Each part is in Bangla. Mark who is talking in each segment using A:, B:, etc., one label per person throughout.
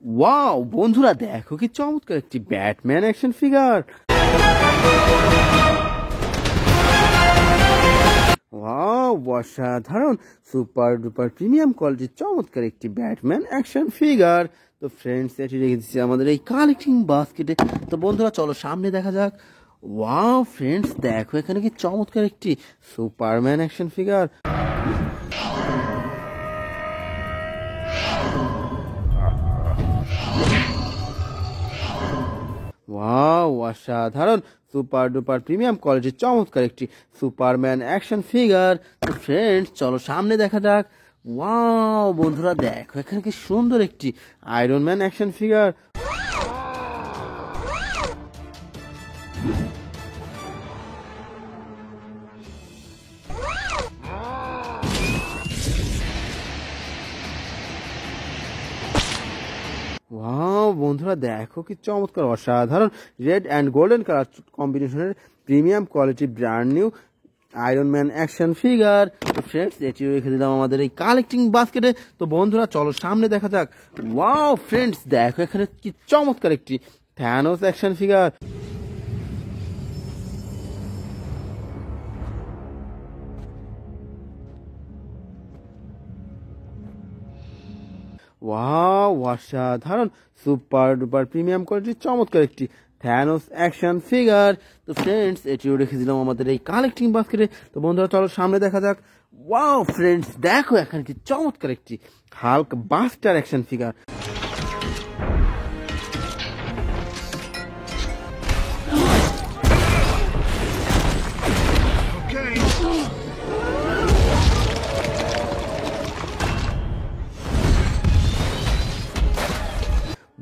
A: ওয়াও বন্ধুরা, দেখো কি চমৎকার একটি ব্যাটম্যান অ্যাকশন ফিগার। ওয়াও, অসাধারণ সুপার ডুপার প্রিমিয়াম কোয়ালিটির চমৎকার একটি ব্যাটম্যান অ্যাকশন ফিগার। তো ফ্রেন্ডস, এটি রেখে দিচ্ছি আমাদের এই কালেক্টিং বাস্কেটে। তো বন্ধুরা চলো সামনে দেখা যাক। ওয়াও ফ্রেন্ডস, দেখো এখানে কি চমৎকার একটি সুপারম্যান অ্যাকশন ফিগার। ওয়াও, অসাধারণ সুপার ডুপার প্রিমিয়াম কোয়ালিটির চমৎকার একটি সুপারম্যান অ্যাকশন ফিগার। তো ফ্রেন্ডস চলো সামনে দেখা যাক। ওয়াও বন্ধুরা, দেখো এখানে কি সুন্দর একটি Iron Man action figure. Wow বন্ধুরা, দেখো কি চমৎকার অসাধারণ রেড অ্যান্ড গোল্ডেন কালার কম্বিনেশনের premium quality brand new Iron Man action figure. তো ফ্রেন্ডস, এটিও রেখে দিলাম আমাদের এই কালেক্টিং বাস্কেটে। তো বন্ধুরা চলো সামনে দেখা যাক। ওয়াও ফ্রেন্ডস, দেখো এখানে কি চমৎকার একটি থ্যানোস অ্যাকশন ফিগার। ওয়াও, অসাধারণ সুপার ডুপার প্রিমিয়াম কোয়ালিটির চমৎকার একটি থ্যানোস অ্যাকশন ফিগার। তো ফ্রেন্ডস, এটিও রেখে দিলাম আমাদের এই কালেক্টিং বাস্কেটে। তো বন্ধুরা চলো সামনে দেখা যাক। ওয়াও ফ্রেন্ডস, দেখো এখানে কি চমৎকার একটি Hulk buster action figure.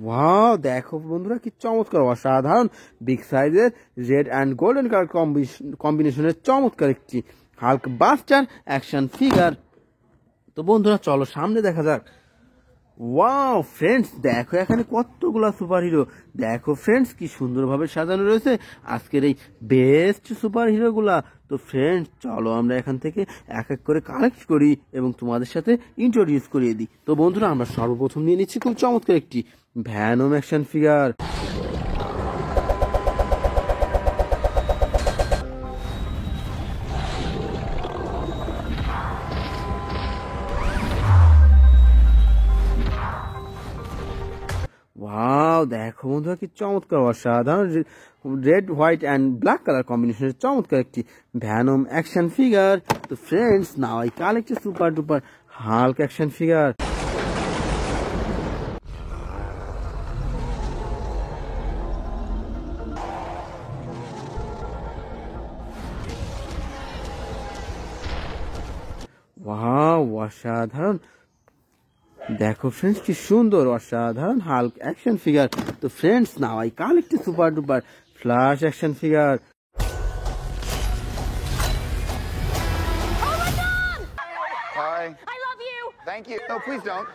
A: Wow, দেখো বন্ধুরা কি চমৎকার অসাধারণ বিগ সাইজের রেড অ্যান্ড গোল্ডেন কালার কম্বিনেশনের চমৎকার একটি হাল্ক বাস্টার অ্যাকশন ফিগার। তো বন্ধুরা চলো সামনে দেখা যাক। ওয়াও ফ্রেন্ডস, দেখো এখানে কতগুলা সুপার হিরো। দেখো ফ্রেন্ডস, কি সুন্দরভাবে সাজানো রয়েছে আজকের এই বেস্ট সুপার হিরোগুলা। তো ফ্রেন্ডস চলো আমরা এখান থেকে এক এক করে কালেক্ট করি এবং তোমাদের সাথে ইন্ট্রোডিউস করিয়ে দিই। তো বন্ধুরা আমরা সর্বপ্রথম নিয়ে নিচ্ছি খুব চমৎকার একটি ভ্যানম অ্যাকশন ফিগার। ওয়াও, দেখো বন্ধুরা কি চমৎকার অসাধারণ red white and black colour কম্বিনেশনের চমৎকার একটি ভ্যানম অ্যাকশন ফিগার। তো friends now I collect a super duper Hulk action figure. Wow, অসাধারণ দেখো ফ্রেন্ডস কি সুন্দর অসাধারণ হাল্ক অ্যাকশন ফিগার। তো friends now I collect a super duper Flash action figure.
B: Hi. I love you. Thank you. No, please don't.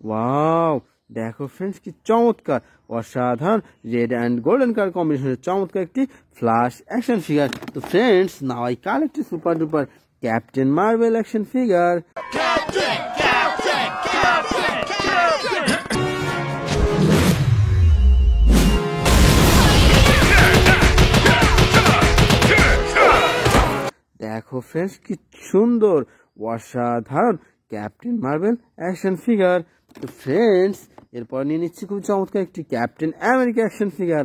A: Wow, দেখো ফ্রেন্ডস কি চমৎকার অসাধারণ রেড অ্যান্ড গোল্ডেন কালার কম্বিনেশনের চমৎকার একটি ফ্ল্যাশ অ্যাকশন ফিগার। তো friends now I collect a super duper captain marble action figure. দেখো ফ্রেন্ডস কি সুন্দর অসাধারণ ক্যাপ্টেন মার্বেল অ্যাকশন ফিগার। তো ফ্রেন্ডস এরপর নিয়ে নিচ্ছি খুব চমৎকার একটি captain America action figure.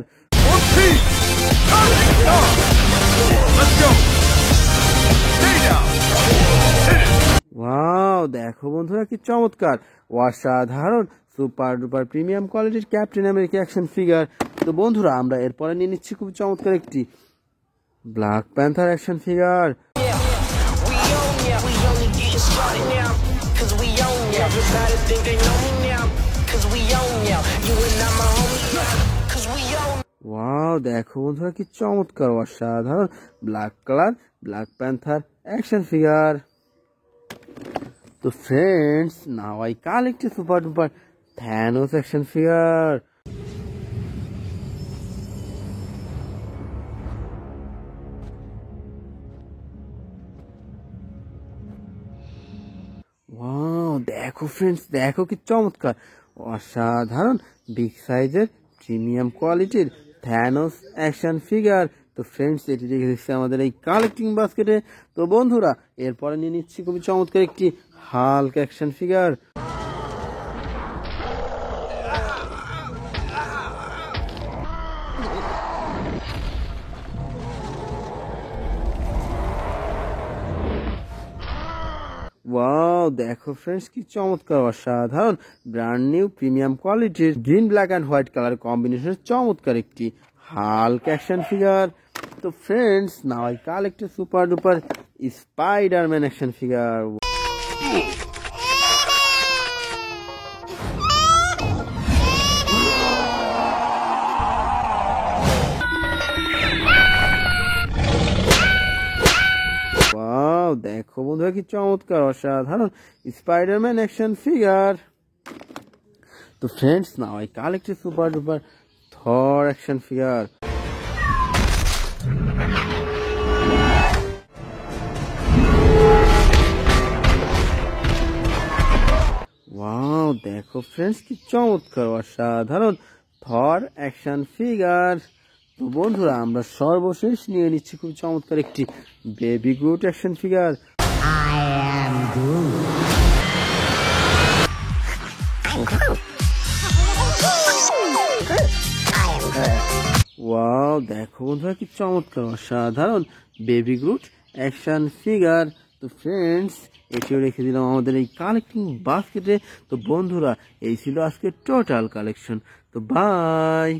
A: Wow, দেখো বন্ধুরা কি চমৎকার অসাধারণ সুপার ডুপার প্রিমিয়াম কোয়ালিটির ক্যাপ্টেন আমেরিকা অ্যাকশন ফিগার। তো বন্ধুরা আমরা এরপরে নিয়ে নিচ্ছি খুব চমৎকার একটি black Panther action figure. Wow, দেখো বন্ধুরা কি চমৎকার অসাধারণ black colour Black Panther action figure. তো friends now I collect a super duper Thanos action figure. Wow দেখো ফ্রেন্ডস, দেখো কি চমৎকার, অসাধারণ বিগ সাইজের প্রিমিয়াম কোয়ালিটির থ্যানোস অ্যাকশন ফিগার। তো ফ্রেন্ডস এটি রেখে দিচ্ছে আমাদের এই কালেক্টিং বাস্কেটে। তো বন্ধুরা এরপরে নিয়ে নিচ্ছি খুবই চমৎকার একটি হাল্ক অ্যাকশন ফিগার। ওয়াও দেখো ফ্রেন্ডস কি চমৎকার, অসাধারণ ব্র্যান্ড নিউ প্রিমিয়াম কোয়ালিটির green black and white colour কম্বিনেশনের চমৎকার একটি হাল্ক অ্যাকশন ফিগার। তো friends now I collect a super duper Spiderman action figure. Wow দেখো বন্ধুরা কি চমৎকার, অসাধারণ স্পাইডারম্যান অ্যাকশন ফিগার। তো friends now I collect a super duper Thor action figure. Wow দেখো ফ্রেন্ডস কি চমৎকার, অসাধারণ থর অ্যাকশন ফিগার। তো বন্ধুরা আমরা সর্বশেষ নিয়ে নিচ্ছি খুব চমৎকার একটি baby Groot action figure. Wow দেখো বন্ধুরা কি চমৎকার, অসাধারণ বেবি গ্রুট অ্যাকশন ফিগার। তো ফ্রেন্ডস এটিও রেখে দিলাম আমাদের এই কালেক্টিং বাস্কেটে। তো বন্ধুরা এই ছিল আজকের টোটাল কালেকশন। তো বাই।